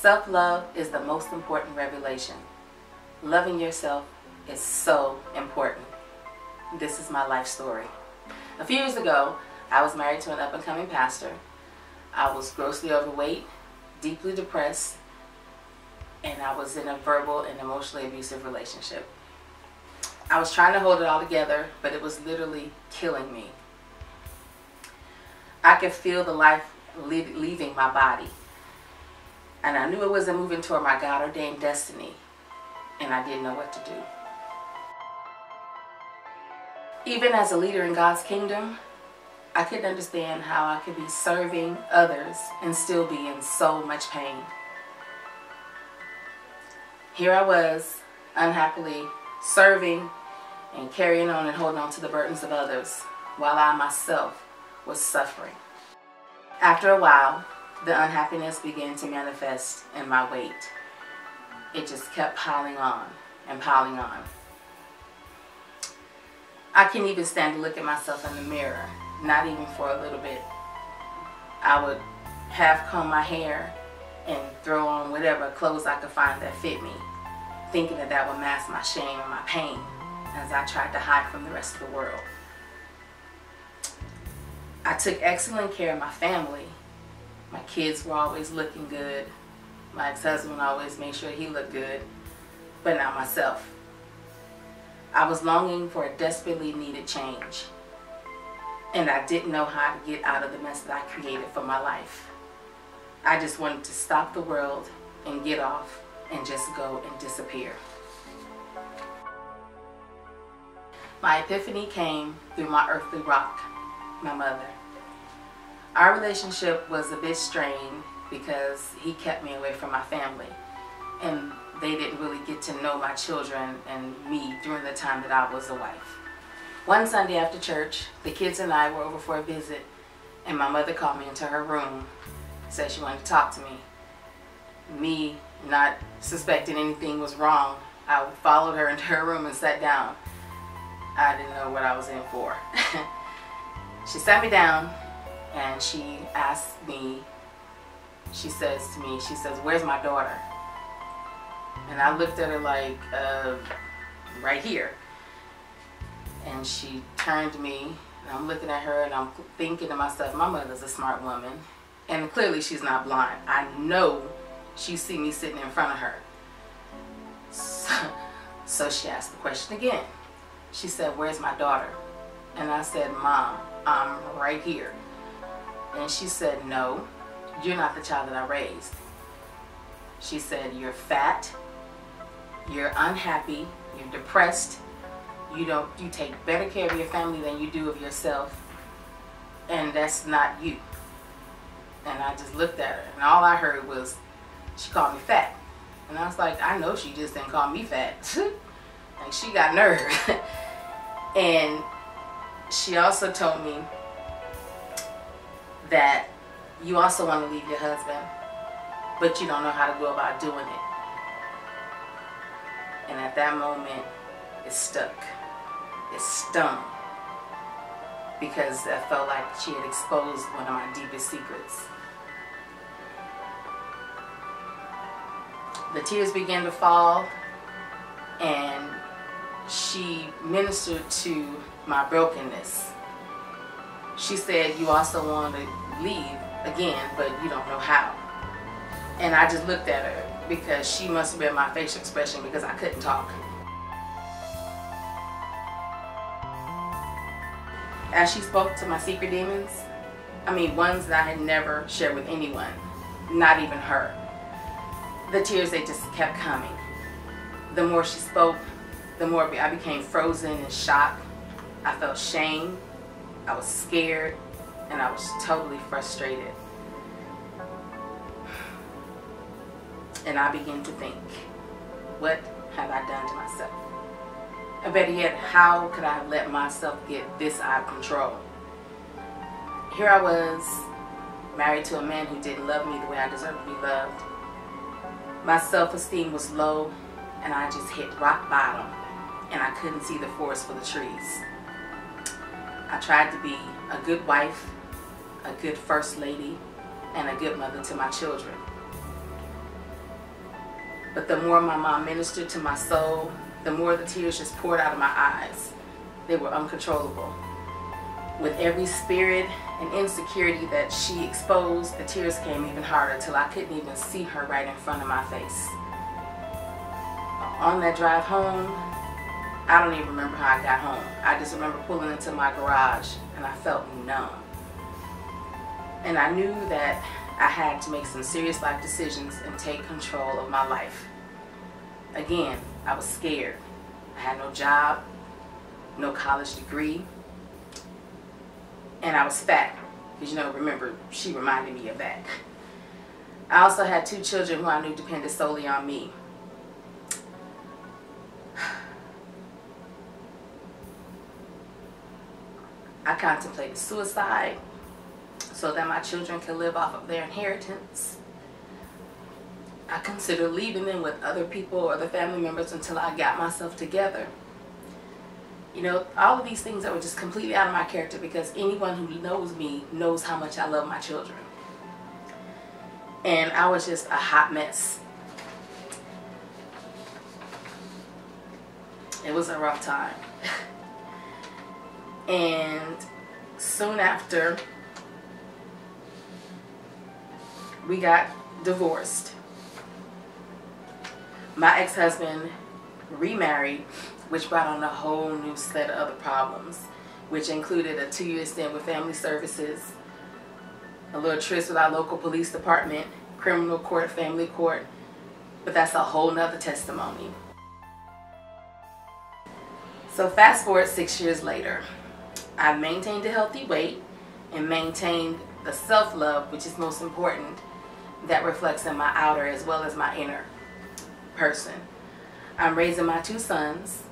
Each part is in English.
Self-love is the most important revelation. Loving yourself is so important. This is my life story. A few years ago, I was married to an up-and-coming pastor. I was grossly overweight, deeply depressed, and I was in a verbal and emotionally abusive relationship. I was trying to hold it all together, but it was literally killing me. I could feel the life leaving my body. And I knew it wasn't moving toward my God-ordained destiny, and I didn't know what to do. Even as a leader in God's kingdom, I couldn't understand how I could be serving others and still be in so much pain. Here I was, unhappily serving and carrying on and holding on to the burdens of others, while I myself was suffering. After a while, the unhappiness began to manifest in my weight. It just kept piling on and piling on. I couldn't even stand to look at myself in the mirror, not even for a little bit. I would half comb my hair and throw on whatever clothes I could find that fit me, thinking that that would mask my shame and my pain as I tried to hide from the rest of the world. I took excellent care of my family. My kids were always looking good. My ex-husband always made sure he looked good, but not myself. I was longing for a desperately needed change, and I didn't know how to get out of the mess that I created for my life. I just wanted to stop the world and get off and just go and disappear. My epiphany came through my earthly rock, my mother. Our relationship was a bit strained because he kept me away from my family, and they didn't really get to know my children and me during the time that I was a wife. One Sunday after church, the kids and I were over for a visit, and my mother called me into her room, said she wanted to talk to me. Me not suspecting anything was wrong, I followed her into her room and sat down. I didn't know what I was in for. She sat me down and she asked me, she says to me, she says, "Where's my daughter?" And I looked at her like, right here. And she turned to me, and I'm looking at her, and I'm thinking to myself, my mother's a smart woman, and clearly she's not blind. I know she see me sitting in front of her. So she asked the question again. She said, "Where's my daughter?" And I said, "Mom, I'm right here." And she said, "No, you're not the child that I raised." She said, "You're fat, you're unhappy, you're depressed, you take better care of your family than you do of yourself, and that's not you." And I just looked at her, and all I heard was, she called me fat. And I was like, I know she just didn't call me fat. Like, she got nerve. And she also told me that you also want to leave your husband, but you don't know how to go about doing it. And at that moment, it stuck. It stung. Because I felt like she had exposed one of my deepest secrets. The tears began to fall, and she ministered to my brokenness. She said, "You also want to leave again, but you don't know how." And I just looked at her because she must have read my facial expression, because I couldn't talk. As she spoke to my secret demons, ones that I had never shared with anyone, not even her, the tears, they just kept coming. The more she spoke, the more I became frozen in shock. I felt shame, I was scared, and I was totally frustrated. And I began to think, what have I done to myself? Or better yet, how could I have let myself get this out of control? Here I was, married to a man who didn't love me the way I deserved to be loved. My self-esteem was low, and I just hit rock bottom, and I couldn't see the forest for the trees. I tried to be a good wife, a good first lady, and a good mother to my children. But the more my mom ministered to my soul, the more the tears just poured out of my eyes. They were uncontrollable. With every spirit and insecurity that she exposed, the tears came even harder till I couldn't even see her right in front of my face. On that drive home, I don't even remember how I got home. I just remember pulling into my garage and I felt numb. And I knew that I had to make some serious life decisions and take control of my life. Again, I was scared. I had no job, no college degree, and I was fat. Because, remember, she reminded me of that. I also had 2 children who I knew depended solely on me. I contemplated suicide so that my children could live off of their inheritance. I considered leaving them with other people or other family members until I got myself together. All of these things that were just completely out of my character, because anyone who knows me knows how much I love my children. And I was just a hot mess. It was a rough time. And soon after, we got divorced. My ex-husband remarried, which brought on a whole new set of other problems, which included a 2-year stint with family services, a little tryst with our local police department, criminal court, family court, but that's a whole nother testimony. So fast forward 6 years later, I've maintained a healthy weight and maintained the self-love, which is most important, that reflects in my outer as well as my inner person. I'm raising my 2 sons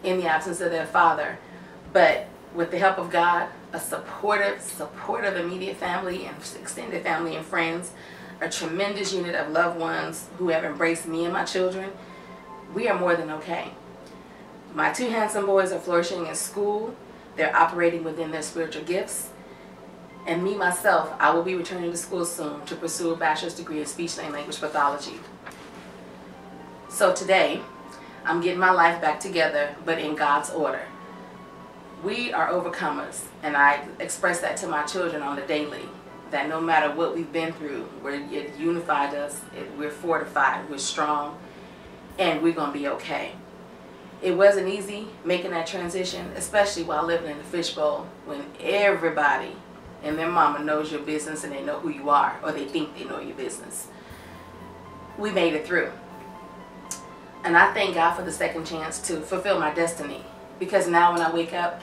in the absence of their father, but with the help of God, a supportive immediate family and extended family and friends, a tremendous unit of loved ones who have embraced me and my children, we are more than okay. My 2 handsome boys are flourishing in school. They're operating within their spiritual gifts. And me, myself, I will be returning to school soon to pursue a bachelor's degree in speech and language pathology. So today, I'm getting my life back together, but in God's order. We are overcomers, and I express that to my children on the daily, that no matter what we've been through, it unified us, we're fortified, we're strong, and we're going to be okay. It wasn't easy making that transition, especially while living in the fishbowl, when everybody and their mama knows your business and they know who you are, or they think they know your business. We made it through. And I thank God for the second chance to fulfill my destiny, because now when I wake up,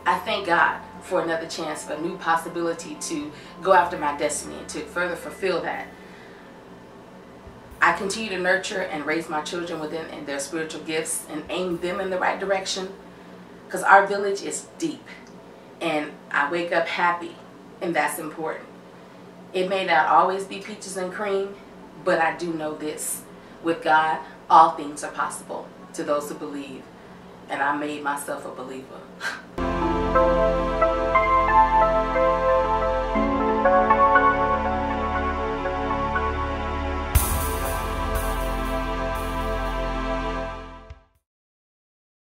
I thank God for another chance, for a new possibility to go after my destiny and to further fulfill that. I continue to nurture and raise my children within their spiritual gifts and aim them in the right direction, because our village is deep, and I wake up happy, and that's important. It may not always be peaches and cream, but I do know this: with God, all things are possible to those who believe, and I made myself a believer.